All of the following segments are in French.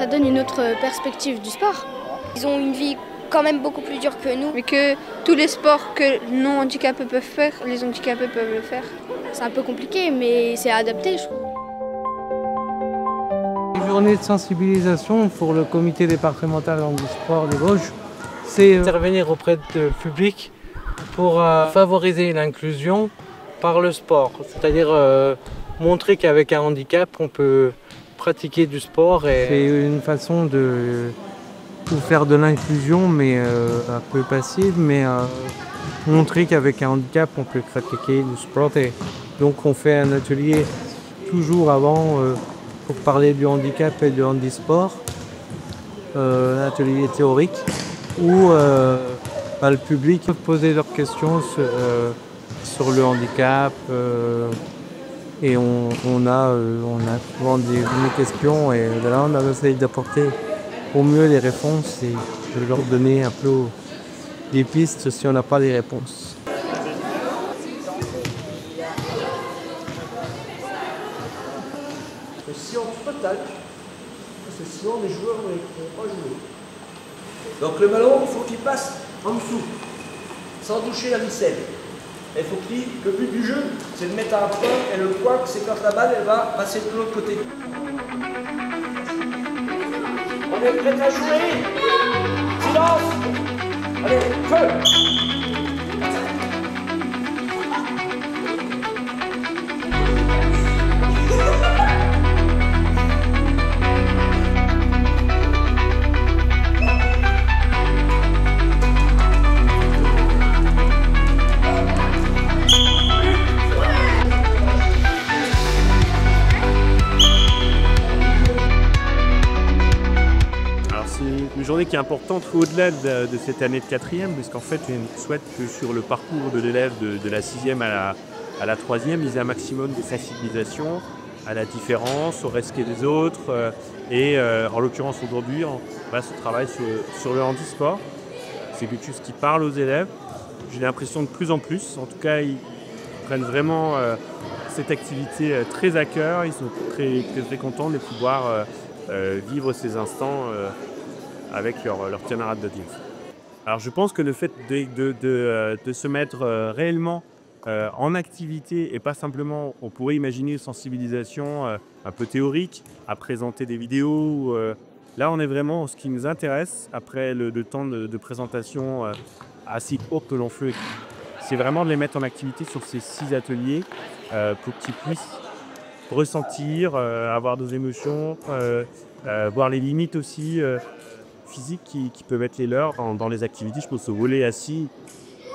ça donne une autre perspective du sport. Ils ont une vie quand même beaucoup plus dure que nous. Mais que tous les sports que non-handicapés peuvent faire, les handicapés peuvent le faire. C'est un peu compliqué, mais c'est adapté, je trouve. Une journée de sensibilisation pour le comité départemental handisport des Vosges, c'est intervenir auprès du public pour favoriser l'inclusion par le sport. C'est-à-dire montrer qu'avec un handicap, on peut pratiquer du sport. C'est une façon de faire de l'inclusion, mais un peu passive, mais montrer qu'avec un handicap, on peut pratiquer du sport. Et donc on fait un atelier toujours avant pour parler du handicap et du handisport, un atelier théorique où le public peut poser leurs questions sur le handicap. Et on a souvent des questions et là on a essayé d'apporter au mieux les réponses et de leur donner un peu des pistes si on n'a pas les réponses. Si on total, parce que sinon les joueurs ne pourront pas jouer. Donc le ballon, il faut qu'il passe en dessous, sans toucher la ficelle. Il faut que le but du jeu, c'est de mettre un point, et le point, c'est quand la balle, elle va passer de l'autre côté. On est prêt à jouer. Silence. Allez, feu. Une journée qui est importante au-delà de cette année de 4e, puisqu'en fait, on souhaite que sur le parcours de l'élève de la 6e à la 3e, il y ait un maximum de sensibilisation à la différence, au respect des autres. Et en l'occurrence, aujourd'hui, on va se travailler sur le handisport. C'est quelque chose qui parle aux élèves. J'ai l'impression de plus en plus. En tout cas, ils prennent vraiment cette activité très à cœur. Ils sont très, très, très contents de pouvoir vivre ces instants avec leurs camarades de team. Alors je pense que le fait de se mettre réellement en activité et pas simplement, on pourrait imaginer une sensibilisation un peu théorique, à présenter des vidéos. Là on est vraiment ce qui nous intéresse après le temps de présentation assez court que l'on fait. C'est vraiment de les mettre en activité sur ces 6 ateliers pour qu'ils puissent ressentir, avoir des émotions, voir les limites aussi physiques qui peuvent être les leurs dans les activités. Je pense au volley assis,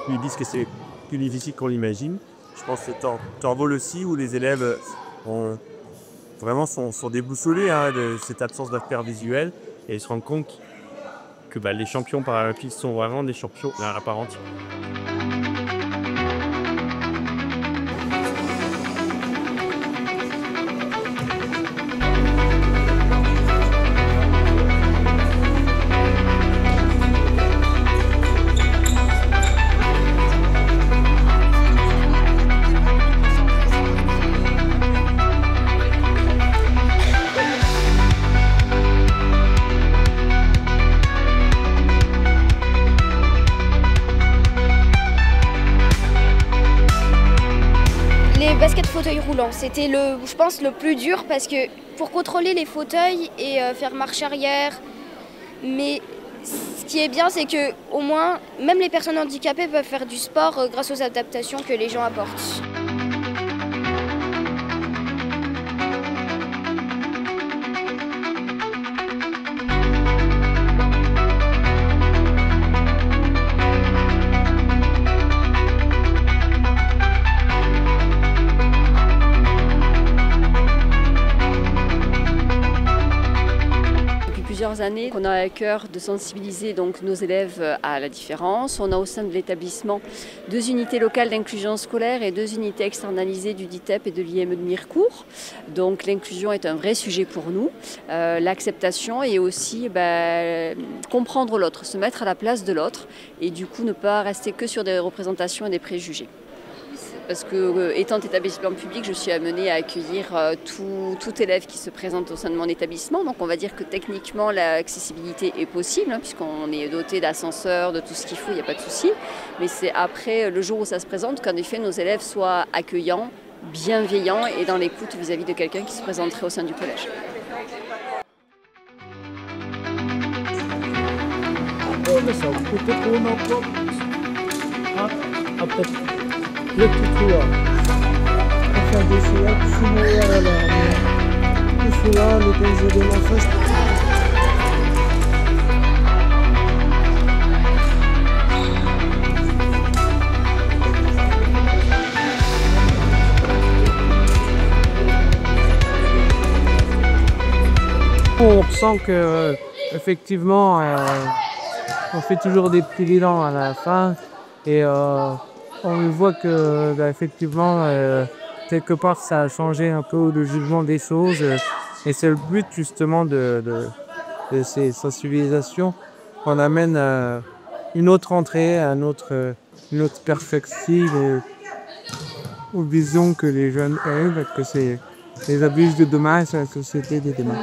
ils disent que c'est plus difficile qu'on l'imagine. Je pense que c'est en vol aussi où les élèves sont déboussolés de cette absence d'affaires visuelles et ils se rendent compte que les champions paralympiques sont vraiment des champions à part entière. Basket fauteuil roulant, c'était je pense le plus dur parce que pour contrôler les fauteuils et faire marche arrière, mais ce qui est bien c'est que au moins même les personnes handicapées peuvent faire du sport grâce aux adaptations que les gens apportent. Plusieurs années qu'on a à cœur de sensibiliser donc nos élèves à la différence. On a au sein de l'établissement 2 unités locales d'inclusion scolaire et 2 unités externalisées du DITEP et de l'IME de Mirecourt. Donc l'inclusion est un vrai sujet pour nous. L'acceptation et aussi comprendre l'autre, se mettre à la place de l'autre et du coup ne pas rester que sur des représentations et des préjugés. parce que étant établissement public, je suis amenée à accueillir tout élève qui se présente au sein de mon établissement. Donc on va dire que techniquement l'accessibilité est possible, puisqu'on est doté d'ascenseurs, de tout ce qu'il faut, il n'y a pas de souci. Mais c'est après le jour où ça se présente qu'en effet nos élèves soient accueillants, bienveillants et dans l'écoute vis-à-vis de quelqu'un qui se présenterait au sein du collège. Après, le tutu, enfin, des soirs, les paysans de l'enfance. On ressent que, effectivement, on fait toujours des petits bilans à la fin et on voit que, effectivement, quelque part, ça a changé un peu le jugement des choses. Et c'est le but, justement, de ces sensibilisations. On amène une autre entrée, une autre perspective aux visions que les jeunes ont, parce que c'est les abus de demain, c'est la société de demain.